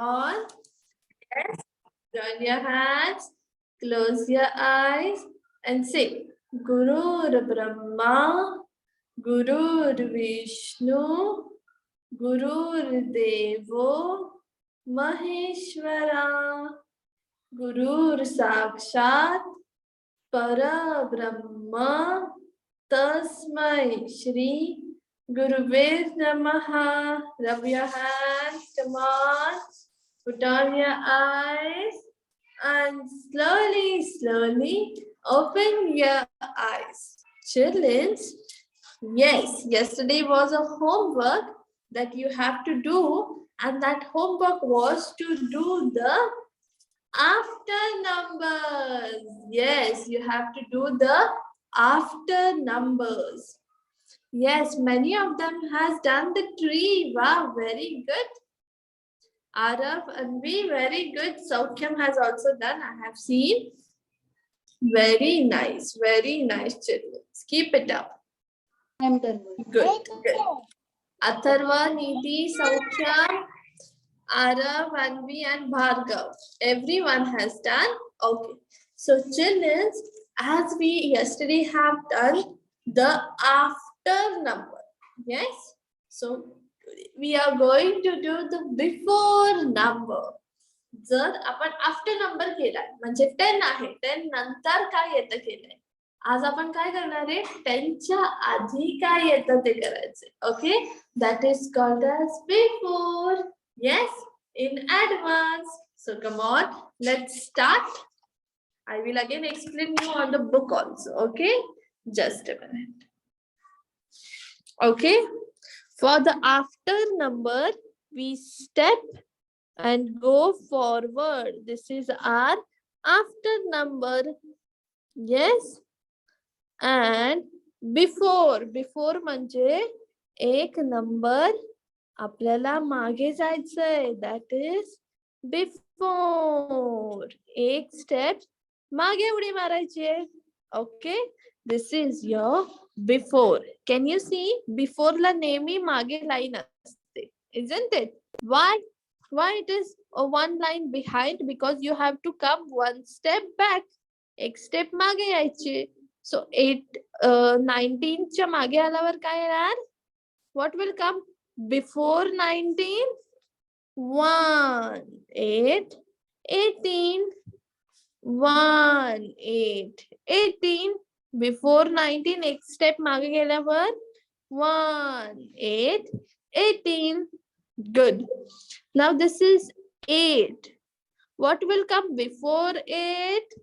on. Yes. Join your hands. Close your eyes and say Gurur Brahma, Gurur Vishnu, Gurur Devo, Maheshwara, Gurur Sakshat, Para Brahma, Tasmai Shri Guruve Namaha. Rub your hands, come on. Put on your eyes and slowly open your eyes. Children, yes, yesterday was a homework that you have to do, and that homework was to do the after numbers. Yes, you have to do the after numbers. Yes, many of them has done the tree. Wow, very good. Arav, Anvi, very good. Saukyam has also done. I have seen. Very nice, children. Keep it up. I'm done. Good, good. Atharva, Nidhi, Saukyam, Arav, Anvi, and Bhargav. Everyone has done. Okay. So, children, as we yesterday have done the after number. Yes. So, we are going to do the before number. जर आपण after number केलाय म्हणजे 10 आहे 10 नंतर काय येतं केलंय आज आपण काय करणार आहे 10च्या आधी काय येतं ते करायचंय okay that is called as before yes in advance so come on let's start I will again explain you on the book also okay just a minute okay for the after number we step and go forward. This is our after number. Yes. And before म्हणजे एक number आपल्याला मागे जायचंय that is before एक step मागे उडी मारायची आहे okay this is your before can you see before ला नेहमी मागे लाईन असते isn't it why it is a one line behind because you have to come one step back एक step मागे यायचे so 19 च्या मागे आल्यावर काय येणार what will come before 19 1 8 18 1 8 18 before 19 एक step मागे गेल्यावर 1 8 18 good now this is 8 what will come before 8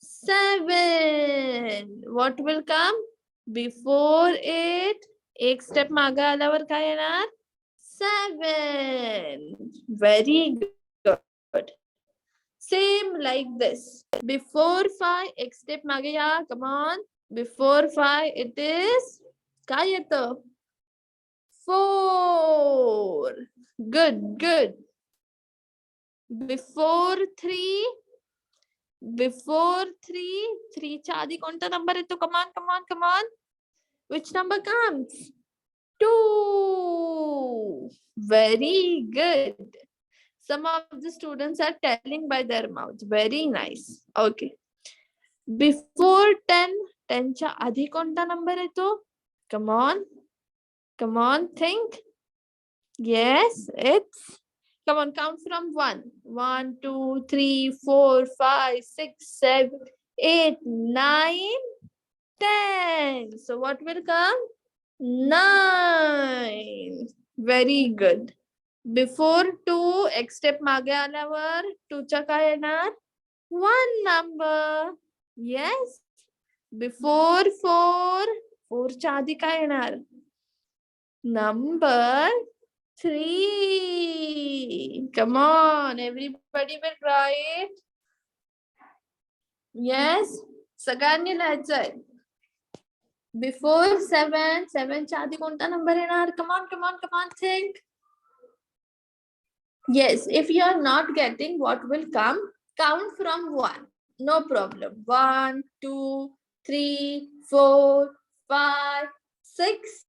7 what will come before 8 एक step मागे आल्यावर काय येणार 7 very good same like this before 5 एक step मागे या come on before 5 it is काय येतं 4 good before 3 3 च्या आधी कोणता नंबर येतो come on which number comes 2 very good some of the students are telling by their mouth very nice okay before 10 च्या आधी कोणता नंबर येतो come on think yes it's come on count from 1 1 2 3 4 5 6 7 8 9 10 so what will come 9 very good before 2 एक step मागे आल्यावर 2 च्या काय येणार 1 number yes before 4 च्या आधी काय येणार number 3 come on everybody will write yes सगळ्यांनी लिहायचंय before 7 च्या आधी कोणता नंबर येणार come on think yes if you are not getting what will come count from 1 no problem 1 2 3 4 5 6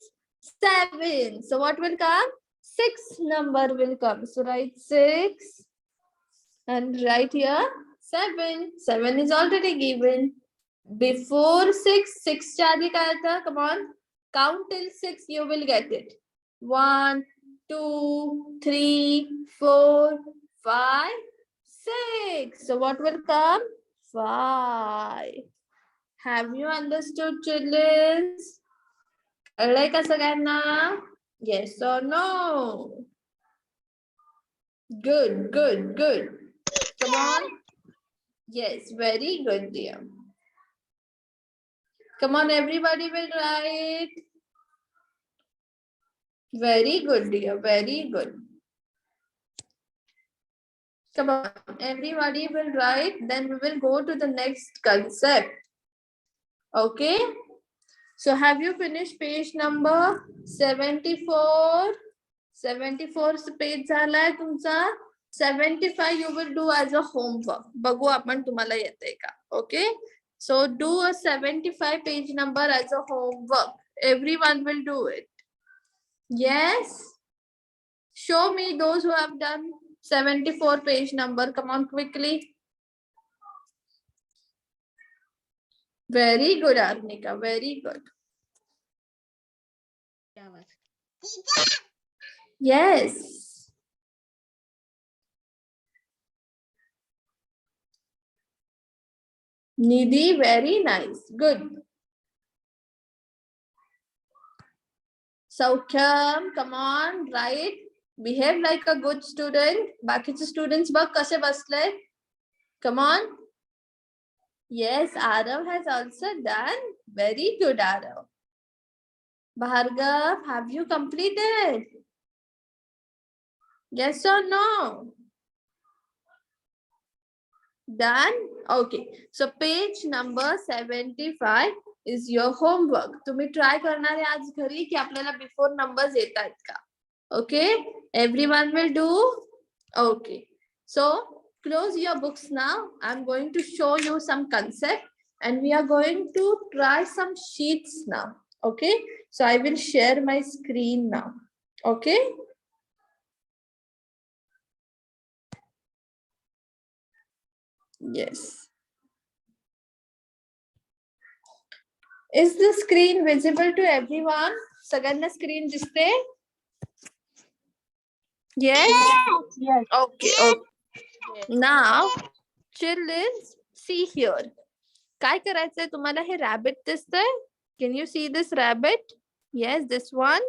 7 so what will come 6 number will come. So write 6 and write here 7. 7 is already given. Before 6, 6 च्या come on, count till 6, you will get it. 1, 2, 3, 4, 5, 6. So what will come? 5. Have you understood, children? कळलंय का सगळ्यांना? Yes or no? Good, good, good. Come on. Yes, very good, dear. Come on, everybody will write. Very good, dear. Very good. Come on, everybody will write. Then we will go to the next concept. Okay. So have you finished page number 74? 74 page झालाय तुमचा. 75 you will do as a homework. बघू आपण तुम्हाला येते का. Okay. So do a 75 page number as a homework. Everyone will do it. Yes. Show me those who have done 74 page number. Come on quickly. Very good, Arnika. Very good. Yes. Nidhi, very nice. Good. Saukyam, come on, write. Behave like a good student. Bakiche students bag kase basle. Come on. Yes, Arav has also done. Very good, Arav. Bhargav, have you completed? Yes or no? Done? Okay. So page number 75 is your homework. तुम्ही try करणार आहे आज घरी की आपल्याला before numbers येत आहेत का? Okay. Everyone will do? Okay. So close your books now. I'm going to show you some concept and we are going to try some sheets now. Okay. So I will share my screen now. Okay. Yes. Is the screen visible to everyone? Saganna screen diste? Yes? Yes. Okay, okay. Now, children, see here. काय करायचंय तुम्हाला हे rabbit दिसतंय? Can you see this rabbit? Yes, this one.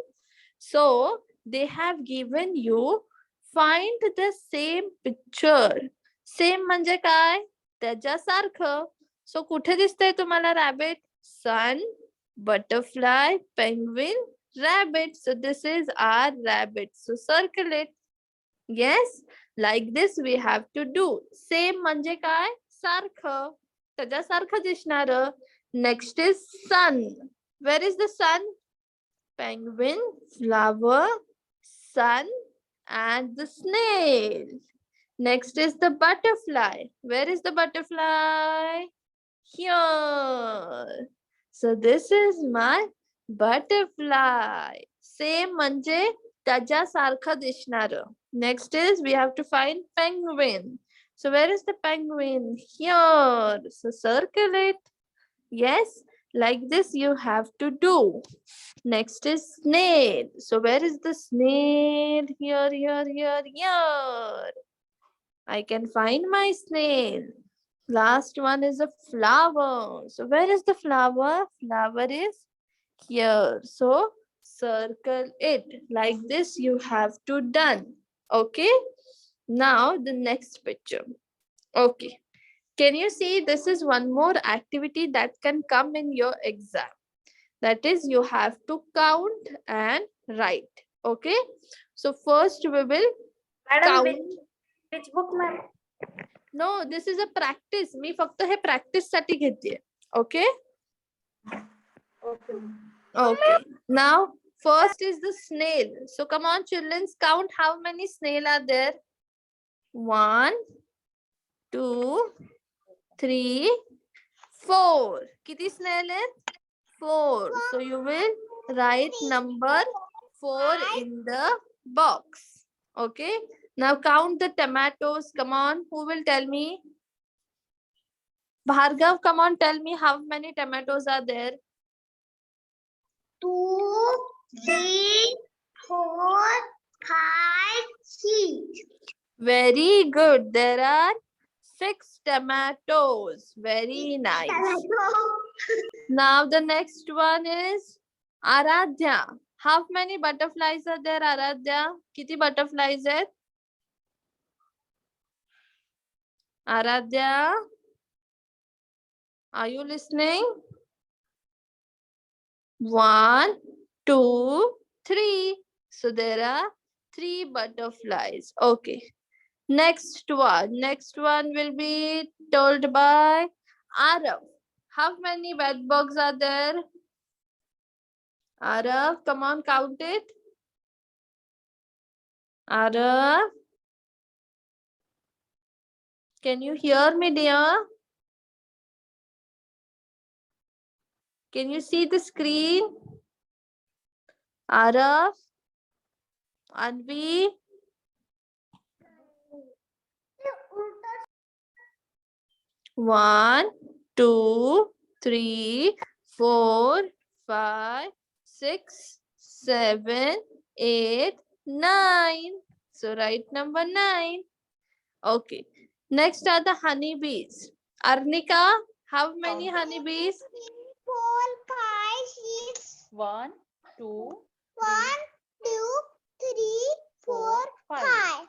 So, they have given you find the same picture. Same म्हणजे काय? त्याच्यासारखं. So, कुठे दिसतंय तुम्हाला rabbit? Sun, butterfly, penguin, rabbit. So, this is our rabbit. So, circle it. Yes, like this we have to do. Same म्हणजे काय? सारखं. त्याच्यासारखं दिसणारं. Next is sun. Where is the sun? Penguin, flower, sun, and the snail. Next is the butterfly. Where is the butterfly? Here. So this is my butterfly. Same म्हणजे त्याच्यासारखं दिसणारं. Next is we have to find penguin. So where is the penguin? Here. So circle it. Yes, like this you have to do. Next is snail. So where is the snail? Here, here, here, here. I can find my snail. Last one is a flower. So where is the flower? Flower is here. So circle it. Like this you have to done. Okay. Now the next picture. Okay. Can you see this is one more activity that can come in your exam. That is you have to count and write. Okay. So first we will Madam, count. which book, ma'am? No, this is a practice. मी फक्त हे practice साठी घेते. Okay. Okay. Okay. Now first is the snail. So come on, children, count how many snail are there. 1, 2, 3, 4. किती snail आहेत? 4. So you will write number 4 in the box. Okay. Now count the tomatoes. Come on. Who will tell me? Bhargav, come on. Tell me how many tomatoes are there. 2, 3, 4, 5, 6. Very good. There are 6 tomatoes. Very nice. Now the next one is Aradhya. How many butterflies are there, Aradhya? Kiti butterflies are? Aradhya, are you listening? 1, 2, 3. So there are 3 butterflies. Okay. Next one. Next one will be told by Arav. How many bedbugs are there? Arav, come on, count it. Arav, can you hear me, dear? Can you see the screen? Arav, Anvi, 1, 2, 3, 4, 5, 6, 7, 8, 9. So write number 9. Okay. Next are the honeybees. Arnika, how many honeybees? 4, 5, 6. 1, 2, 1, 2, 3, 4, 5.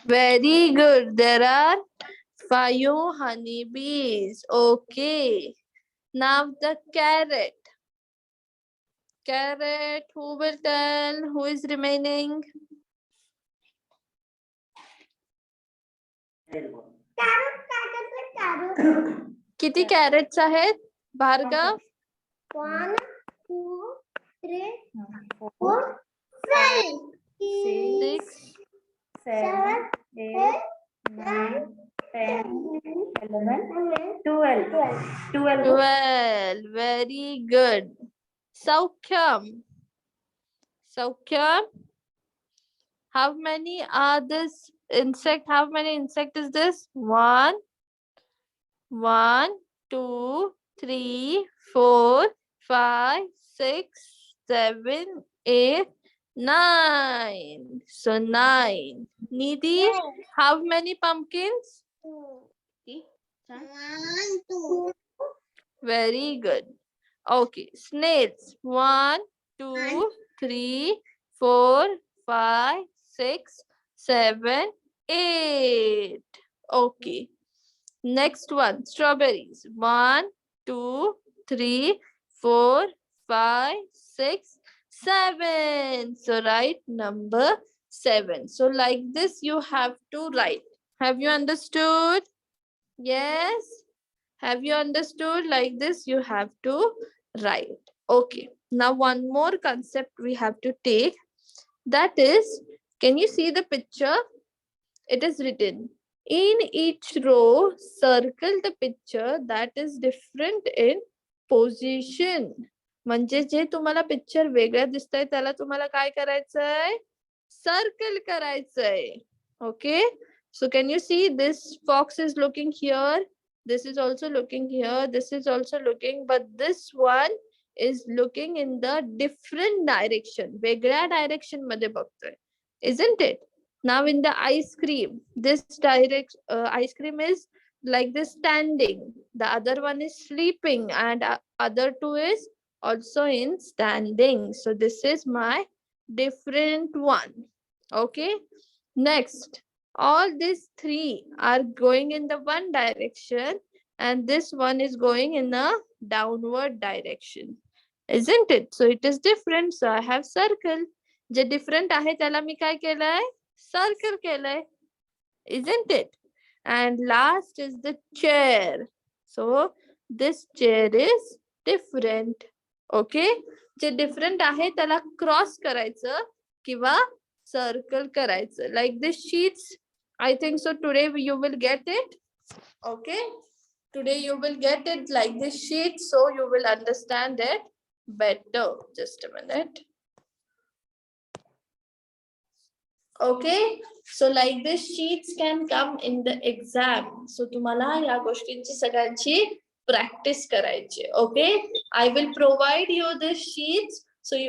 Very good. There are 5 honeybees. Okay. Now the carrot. Carrot, who will tell? Who is remaining? किती carrots आहेत? Bhargav? 1, 2, 3, 4, 5, 6, 7, 8, 9, 10, 11, 12. 12. 12. Very good. Saukyam. Saukyam. How many are this insect? How many insect is this? 1, 1, 2, 3, 4, 5, 6, 7, 8, 9. So 9. Nidhi, how many pumpkins? 1, 2, Very good. Okay. Snails. 1, 2, 3, 4, 5, 6, 7, 8. Okay. Next one. Strawberries. 1, 2, 3, 4, 5, 6, 7. So write number 7. So like this you have to write. Have you understood? Yes. Have you understood? Like this you have to write. Okay. Now one more concept we have to take. That is, can you see the picture? It is written. In each row, circle the picture that is different in position. म्हणजे जे तुम्हाला picture वेगळं दिसतंय त्याला तुम्हाला काय करायचंय? Circle करायचंय. Okay. So can you see this fox is looking here? This is also looking here. This is also looking, but this one is looking in the different direction. वेगळ्या direction मध्ये बघतोय. Isn't it? Now in the ice cream, this ice cream is like this standing. The other one is sleeping and other two is also in standing. So this is my different one. Okay. Next, all these 3 are going in the one direction and this one is going in a downward direction. Isn't it? So it is different. So I have circle. J different आहे त्याला मी काय केलंय? Circle केलंय. Isn't it? And last is the chair. So this chair is different. Okay? J different आहे त्याला cross करायचं किंवा circle करायचं. Like this sheets, I think so today you will get it. Okay? Today you will get it like this sheet, so you will understand it better. Just a minute. Okay, so like this sheets can come in the exam. So तुम्हाला या गोष्टींची सगळ्यांची practice करायची. Okay, I will provide you the sheets so you